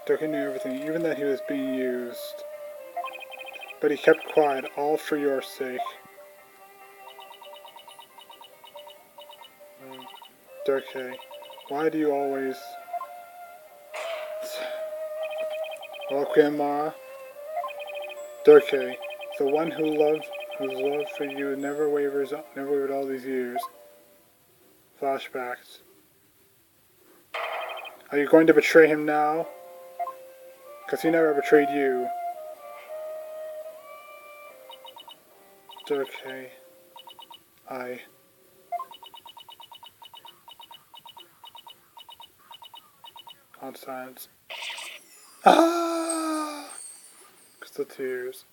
Durkee knew everything, even that he was being used. But he kept quiet, all for your sake. Durkee, why do you always... Well, Queen Mara, Durkee, the one whose love for you never wavered all these years. Flashbacks. Are you going to betray him now? Because he never betrayed you. Durkee, on silence. Ah! Because the tears.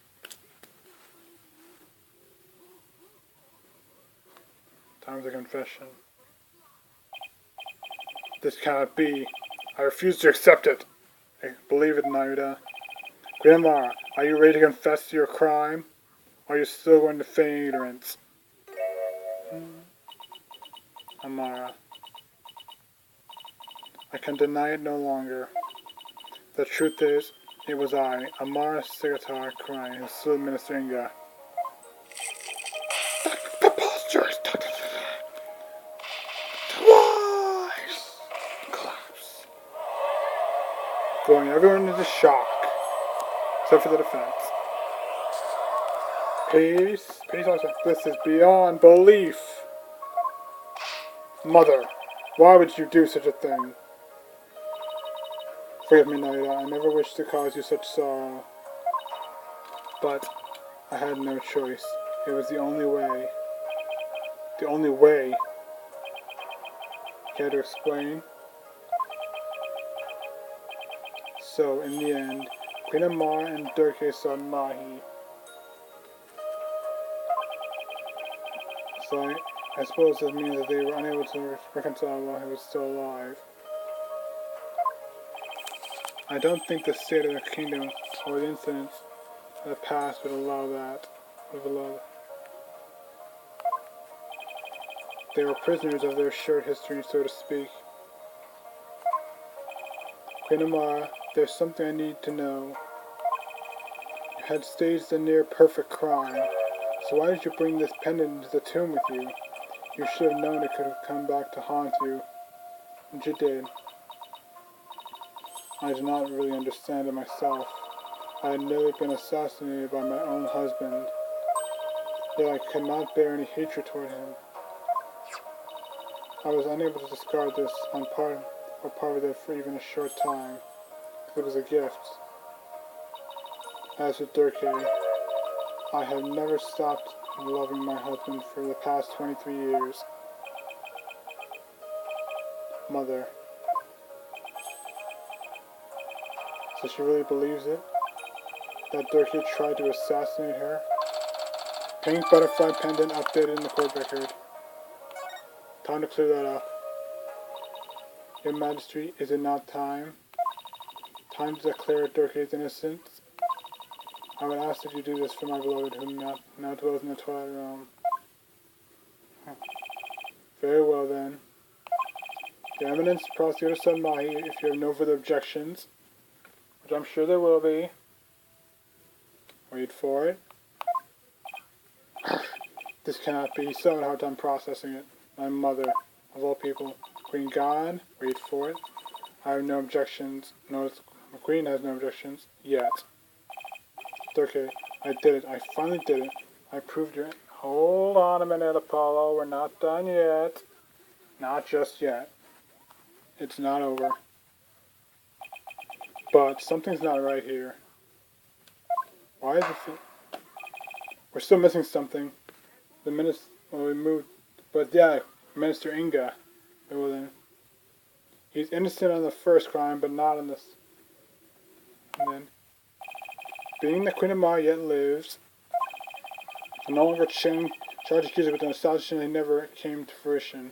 Time of the confession. This cannot be. I refuse to accept it. I believe it, Naruto. Grandma, are you ready to confess your crime? Or are you still going to feign ignorance? Amara. I can deny it no longer. The truth is, it was I, Amara Sigatar, crying, who slew Minister Inga. Preposterous! Twice! Collapse. Throwing everyone into shock, except for the defense. Peace. Peace also. This is beyond belief. Mother, why would you do such a thing? Forgive me, Naruto. I never wished to cause you such sorrow. But I had no choice. It was the only way. The only way. Care to explain? So, in the end, Queen Amara and Durkee saw Mahi. So I suppose this means that they were unable to reconcile while he was still alive. I don't think the state of the kingdom or the incidents of the past would allow that. They were prisoners of their shared history, so to speak. Queen Amara, there's something I need to know. You had staged a near-perfect crime, so why did you bring this pendant into the tomb with you? You should have known it could have come back to haunt you. And you did. I did not really understand it myself. I had nearly been assassinated by my own husband, yet I could not bear any hatred toward him. I was unable to discard this on part of it for even a short time. It was a gift. As with Durkee, I have never stopped loving my husband for the past 23 years. Mother. So she really believes it? That Durkee tried to assassinate her? Pink butterfly pendant updated in the court record. Time to clear that up. Your Majesty, is it not time? Time to declare Durkee's innocence? I would ask that you do this for my beloved, who now dwells in the Twilight Realm. Very well, then. Your Eminence, Prosecutor Son Mahi, if you have no further objections, which I'm sure there will be. Wait for it. This cannot be. Still having a hard time processing it. My mother, of all people. Queen God, wait for it. I have no objections. No, the Queen has no objections. Yet. Durkee, I did it. I finally did it. I proved it. Hold on a minute, Apollo. We're not done yet. Not just yet. It's not over. But something's not right here. Why is it? We're still missing something. The minister. Well, we moved. But yeah, Minister Inga. Well then. He's innocent on the first crime, but not on this. And then. Being that Queen Amara yet lives, I'm no longer charged accused with an assassination that never came to fruition.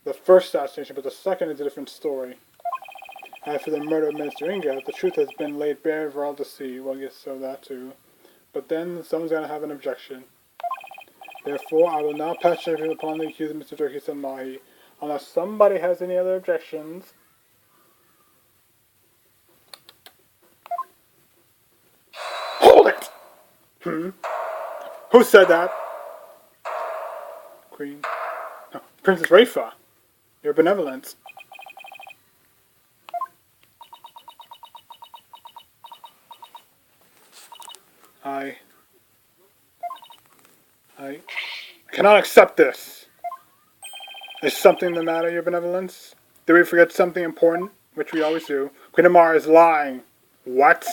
The first assassination, but the second is a different story. As for the murder of Minister Inga, the truth has been laid bare for all to see. Well, I guess so, that too. But then someone's going to have an objection. Therefore, I will now pass judgment upon the accused Mr. Durkee Son Mahi, unless somebody has any other objections. Hmm? Who said that? Queen. No, Princess Rafa. Your benevolence. I cannot accept this. Is something the matter, your benevolence? Did we forget something important? Which we always do. Queen Amara is lying. What?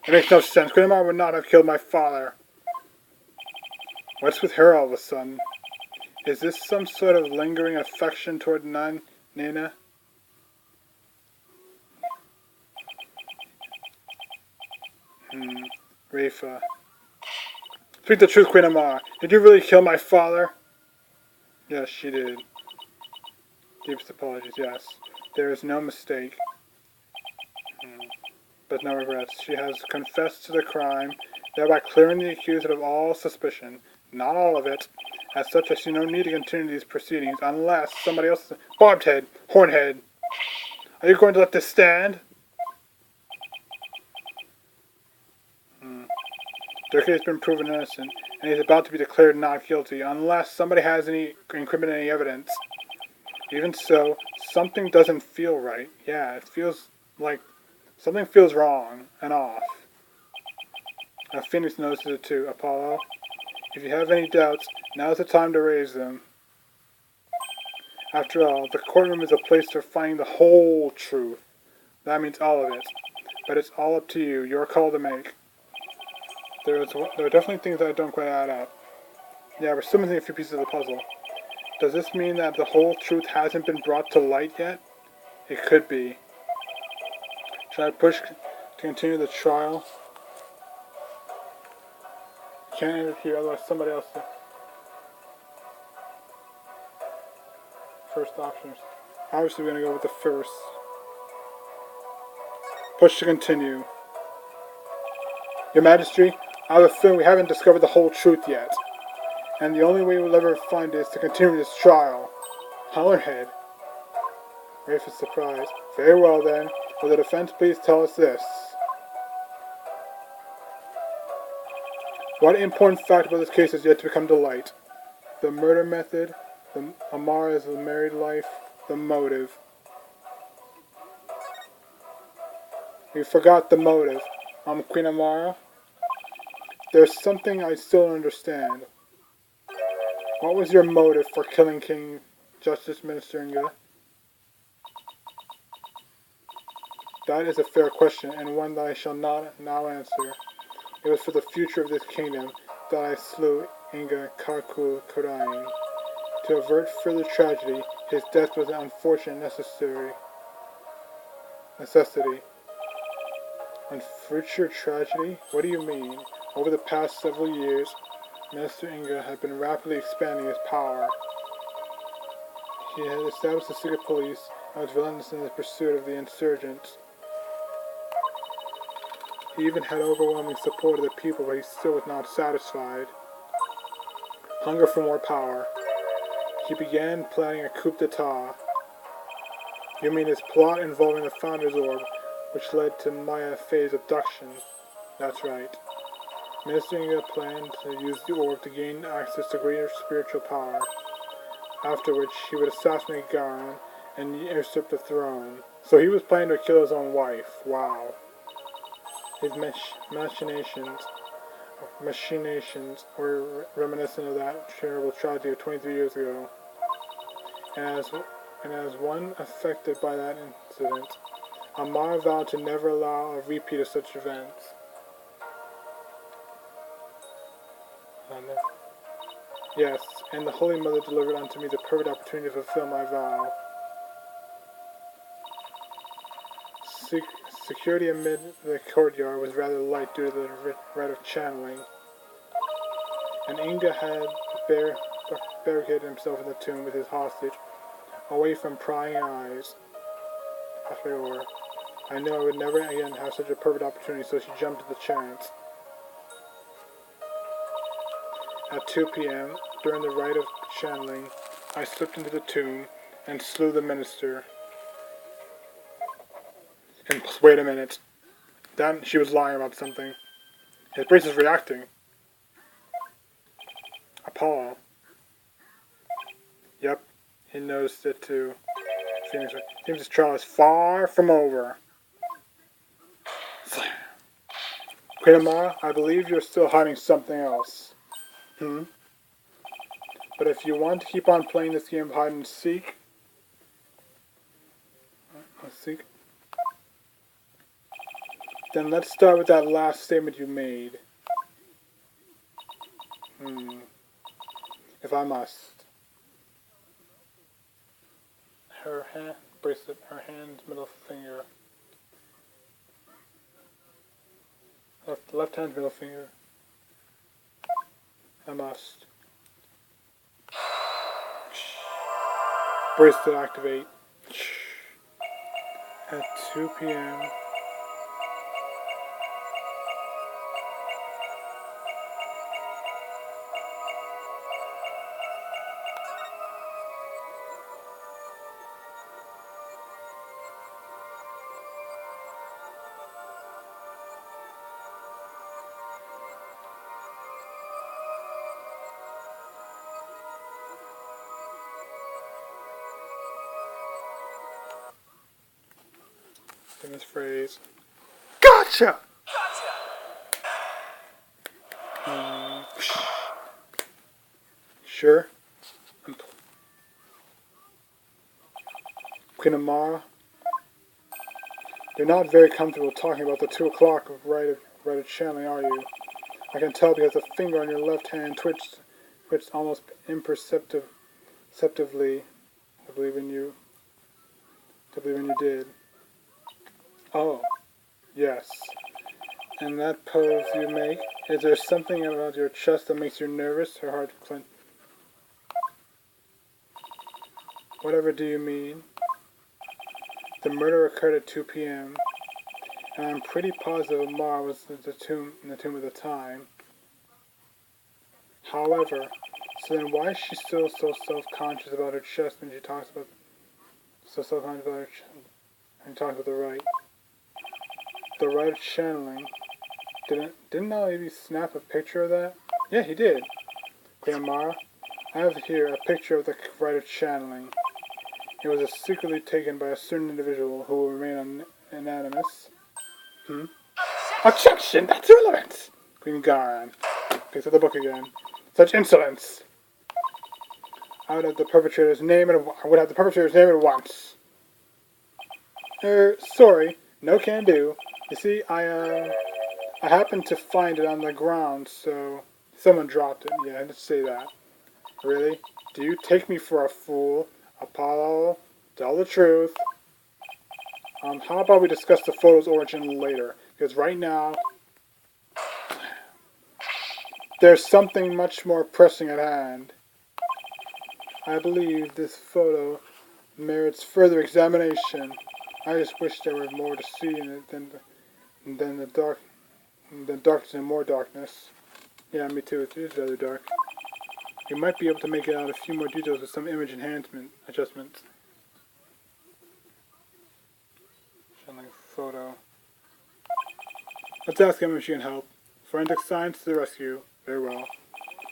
It makes no sense. Queen Amara would not have killed my father. What's with her all of a sudden? Is this some sort of lingering affection toward Nana? Rafa. Speak the truth, Queen Amara. Did you really kill my father? Yes, she did. Deepest apologies, yes. There is no mistake. But no regrets. She has confessed to the crime, thereby clearing the accused of all suspicion. Not all of it. As such, I see no need to continue these proceedings unless somebody else... Barbed head! Hornhead! Are you going to let this stand? Durkee has been proven innocent, and he's about to be declared not guilty, unless somebody has any incriminating evidence. Even so, something doesn't feel right. Yeah, it feels like something feels wrong and off. Phoenix notices it too. Apollo, if you have any doubts, now's the time to raise them. After all, the courtroom is a place for finding the whole truth. That means all of it. But it's all up to you. Your call to make. There are definitely things that don't quite add up. Yeah, we're still missing a few pieces of the puzzle. Does this mean that the whole truth hasn't been brought to light yet? It could be. Should I push to continue the trial? Can't interfere, otherwise somebody else. First options. Obviously, we're going to go with the first. Push to continue. Your Majesty, I have a feeling we haven't discovered the whole truth yet. And the only way we'll ever find it is to continue this trial. Hollerhead. Rafe is surprised. Very well then. Will the defense please tell us this? What important fact about this case has yet to become to light? The murder method, the Amara's married life, the motive. We forgot the motive. Queen Amara? There's something I still don't understand. What was your motive for killing King Justice Minister Inga? That is a fair question, and one that I shall not now answer. It was for the future of this kingdom that I slew Inga Kakul Kodain. To avert further tragedy, his death was an unfortunate necessity. And future tragedy? What do you mean? Over the past several years, Minister Inga had been rapidly expanding his power. He had established a secret police and was relentless in his pursuit of the insurgents. He even had overwhelming support of the people, but he still was not satisfied. Hunger for more power. He began planning a coup d'etat. You mean his plot involving the Founder's Orb, which led to Maya Fey's abduction? That's right. Minister Inga planned to use the orb to gain access to greater spiritual power, after which he would assassinate Garon and usurp the throne. So he was planning to kill his own wife. Wow. His machinations were reminiscent of that terrible tragedy of 23 years ago. And as one affected by that incident, Amar vowed to never allow a repeat of such events. Yes, and the Holy Mother delivered unto me the perfect opportunity to fulfill my vow. Security amid the courtyard was rather light due to the rite of channeling, and Inga had barricaded himself in the tomb with his hostage, away from prying eyes. I knew I would never again have such a perfect opportunity, so she jumped at the chance. At 2 p.m., during the rite of channeling, I slipped into the tomb and slew the minister. And wait a minute. Then she was lying about something. His brace is reacting. Apollo. Yep, he noticed it too. Seems his trial is far from over. Queen Amara, I believe you're still hiding something else. But if you want to keep on playing this game of hide and seek, then let's start with that last statement you made. If I must. Her hand, bracelet, her hand, middle finger. Left hand, middle finger. I must. Bracelet activate. At 2 p.m. Famous phrase. Gotcha! Sure. Queen Amara, you're not very comfortable talking about the 2 o'clock of Wright channeling, are you? I can tell because the finger on your left hand twitched almost imperceptibly. To believe in you did. Oh, yes. And that pose you make, is there something about your chest that makes you nervous or hard to clench? Whatever do you mean? The murder occurred at 2 p.m. and I'm pretty positive Amar was in the tomb at the time. However, so then why is she still so self-conscious about her chest when she talks about the right? The right of channeling. Didn't I maybe snap a picture of that? Yeah, he did. Queen Amara, I have here a picture of the right of channeling. It was secretly taken by a certain individual who will remain anonymous. Objection! That's irrelevant! Queen Garan picks up the book again. Such insolence! I would have the perpetrator's name at once. Sorry. No can do. You see, I happened to find it on the ground, so someone dropped it. Yeah, let's say that. Really? Do you take me for a fool? Apollo, tell the truth. How about we discuss the photo's origin later? Because right now, there's something much more pressing at hand. I believe this photo merits further examination. I just wish there were more to see in it than darkness and more darkness. Yeah, me too. It is rather dark. You might be able to make out a few more details with some image enhancement adjustments. Showing photo. Let's ask him if she can help. Forensic science to the rescue. Very well.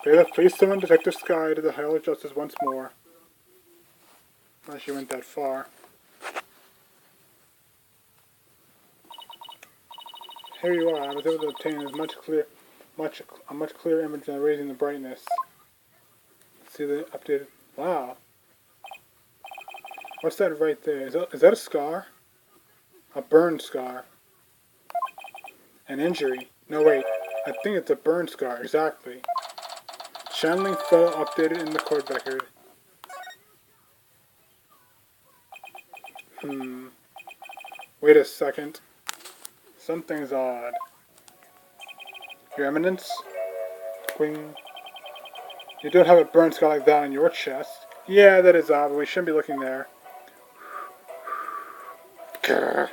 Bailiff, please summon Detective Sky to the Hall of Justice once more. Unless she went that far. Here you are. I was able to obtain a much clearer image than raising the brightness. See the updated. Wow. What's that right there? Is that a scar? A burn scar. An injury. No, wait. I think it's a burn scar. Exactly. Channeling photo updated in the court record. Wait a second. Something's odd. Your Eminence? Queen? You don't have a burn scar like that on your chest. Yeah, that is odd, but we shouldn't be looking there. Grr.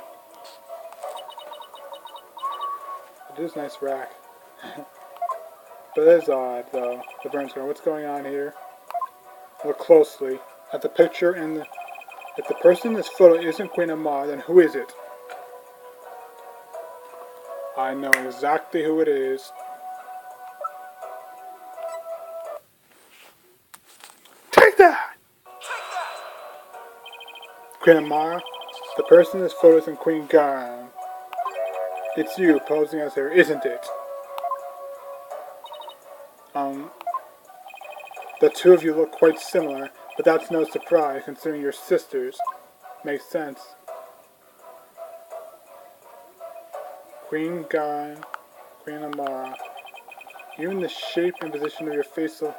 It is a nice rack. But it is odd, though, the burn scar. What's going on here? Look closely at the picture and if the person in this photo isn't Queen Amar, then who is it? I know exactly who it is. Queen Amara, the person in this photo isn't Queen Garan. It's you posing as her, isn't it? The two of you look quite similar, but that's no surprise considering you're sisters. Makes sense. Queen Garan, Queen Amara. Even the shape and position of your facial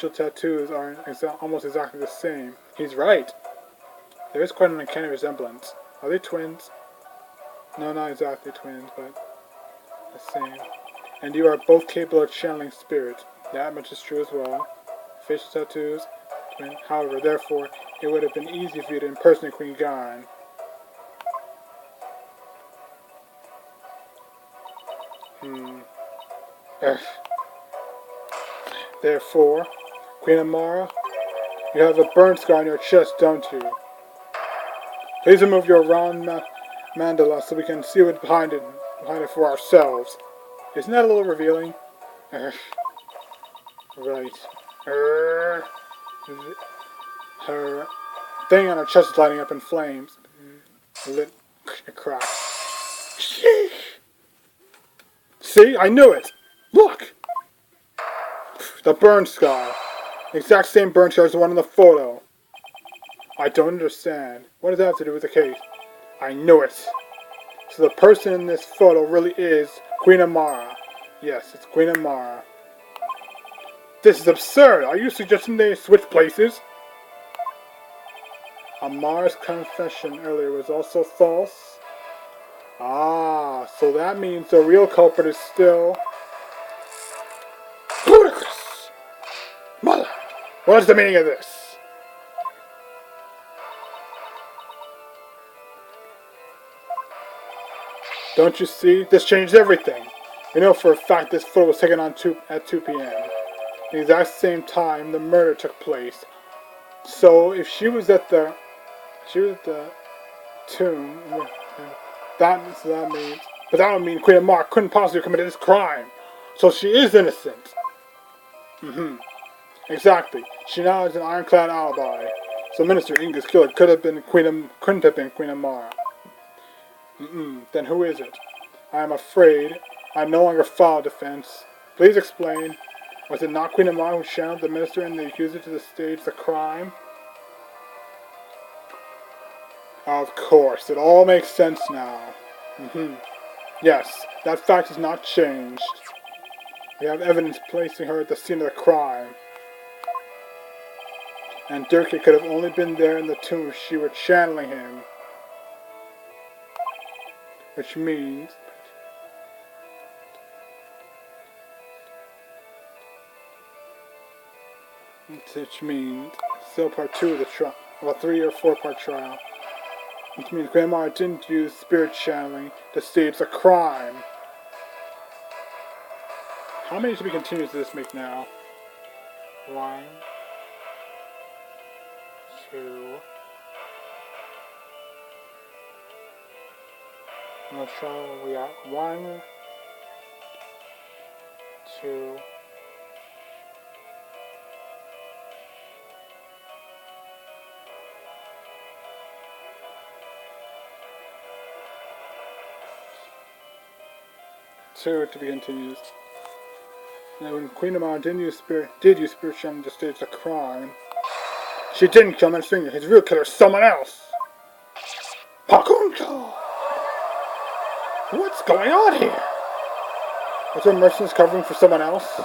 tattoos are almost exactly the same. He's right. There is quite an uncanny resemblance. Are they twins? No, not exactly twins, but the same. And you are both capable of channeling spirits. That much is true as well. Facial tattoos, twin. However, therefore, it would have been easy for you to impersonate Queen Garan. Therefore, Queen Amara, you have a burn scar on your chest, don't you? Please remove your round mandala so we can see what's behind it for ourselves. Isn't that a little revealing? Right. Her thing on her chest is lighting up in flames. It cracks. See? I knew it! Look! The burn scar. The exact same burn scar as the one in the photo. I don't understand. What does that have to do with the case? I knew it. So the person in this photo really is Queen Amara. Yes, it's Queen Amara. This is absurd. Are you suggesting they switch places? Amara's confession earlier was also false. Ah, so that means the real culprit is still ludicrous. Mother, what is the meaning of this? Don't you see? This changed everything. We know for a fact this photo was taken at 2 p.m. At the exact same time the murder took place. So if she was at the tomb, that means, but that would mean Queen Amara couldn't possibly have committed this crime. So she is innocent. Exactly. She now has an ironclad alibi. So Minister Inga's killer couldn't have been Queen Amara. Then who is it? I am afraid I no longer follow defense. Please explain. Was it not Queen Amara who channeled the minister and the accuser to the stage the crime? Of course, it all makes sense now. Yes, that fact has not changed. We have evidence placing her at the scene of the crime. And Durkee could have only been there in the tomb if she were channeling him. Which means still part 2 of the trial, well, 3 or 4 part trial. Which means Queen Amara didn't use spirit channeling to stage the crime. How many to be continues does this make now? 1, 2. I'm not sure we got 1, 2. To be continued. Now, when Queen Amara did use spirit channeling to stage the crime, she didn't kill Minister Inga. His real killer is someone else. Pakunka! What's going on here? Was her mercenaries covering for someone else?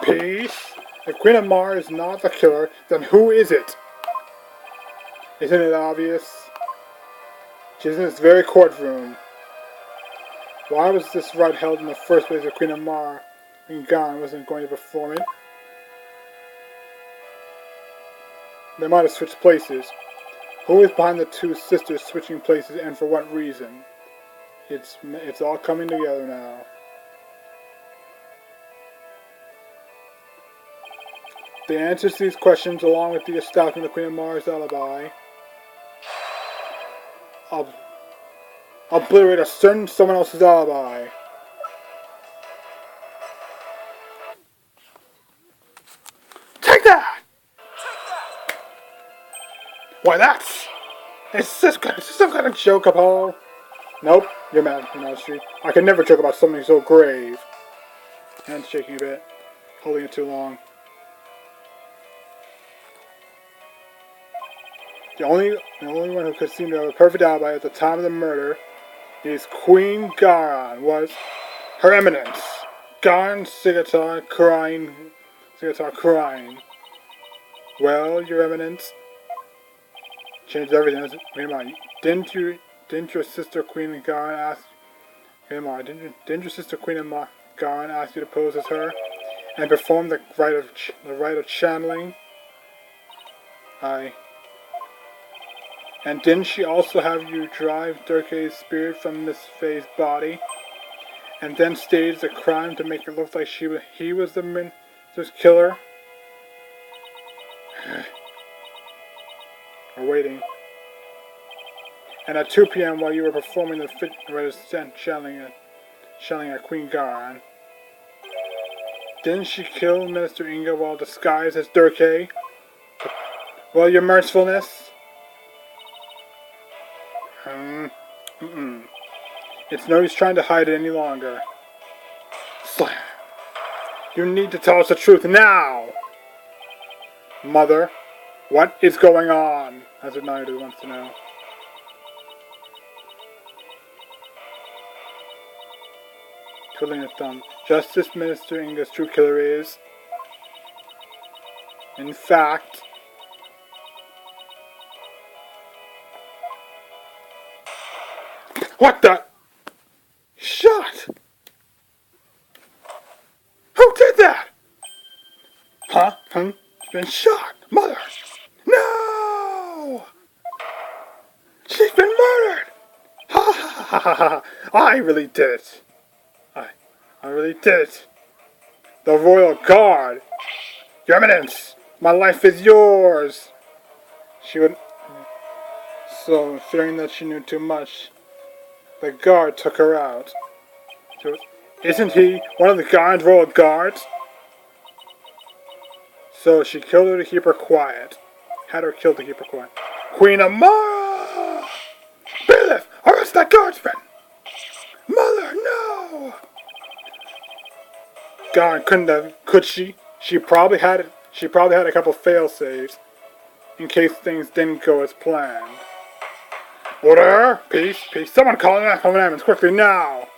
Peace. If Queen Amara is not the killer, then who is it? Isn't it obvious? She's in this very courtroom. Why was this rite held in the first place if Queen Amara and Gan wasn't going to perform it? They might have switched places. Who is behind the two sisters switching places and for what reason? It's all coming together now. The answers to these questions, along with the establishment of Queen Amara's alibi, obliterate a certain someone else's alibi. Take that! Why, that's Is this some kind of joke, Apollo? Nope, you're mad, Your Majesty. I can never joke about something so grave. Hands shaking a bit, holding it too long. The only one who could seem to have a perfect alibi at the time of the murder is Queen Garan, was Her Eminence. Garan Sigatar crying. Well, Your Eminence, changed everything. Wait a minute. Didn't your sister Queen Garan ask? Wait a minute. Didn't your sister Queen Garan ask you to pose as her and perform the rite of channeling? Aye. And didn't she also have you drive Durke's spirit from Miss Faye's body, and then stage the crime to make it look like he was the minister's killer? We're waiting. And at 2 p.m., while you were performing the fit channeling at Queen Garan, didn't she kill Minister Inga while disguised as Durke? Well, your mercifulness? It's no use trying to hide it any longer. Slam! You need to tell us the truth now! Mother, what is going on? As Naidu wants to know. Twiddling a thumb. Justice Minister Inga's true killer is, in fact, what the? Shot! Who did that? Huh? She's been shot. Mother! No! She's been murdered! Ha ha ha ha ha! I really did it. I really did it. The Royal Guard! Your Eminence! My life is yours! She would... So, fearing that she knew too much, the guard took her out. So, isn't he one of the Guard's Royal Guards? So she killed her to keep her quiet. Had her killed to keep her quiet. Queen Amara! Bailiff, arrest that guardsman! Mother, no! God, could she? She probably had a couple fail-safes in case things didn't go as planned. Order! Peace! Someone call an ambulance quickly now!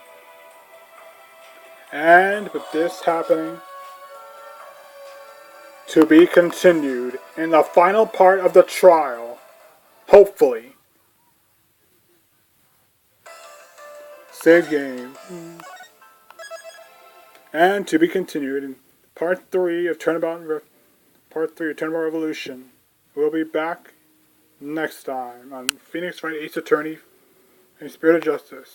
And with this happening, to be continued in the final part of the trial, hopefully. Save game. And to be continued in part 3 of Turnabout Revolution. We'll be back next time on Phoenix Wright Ace Attorney and Spirit of Justice.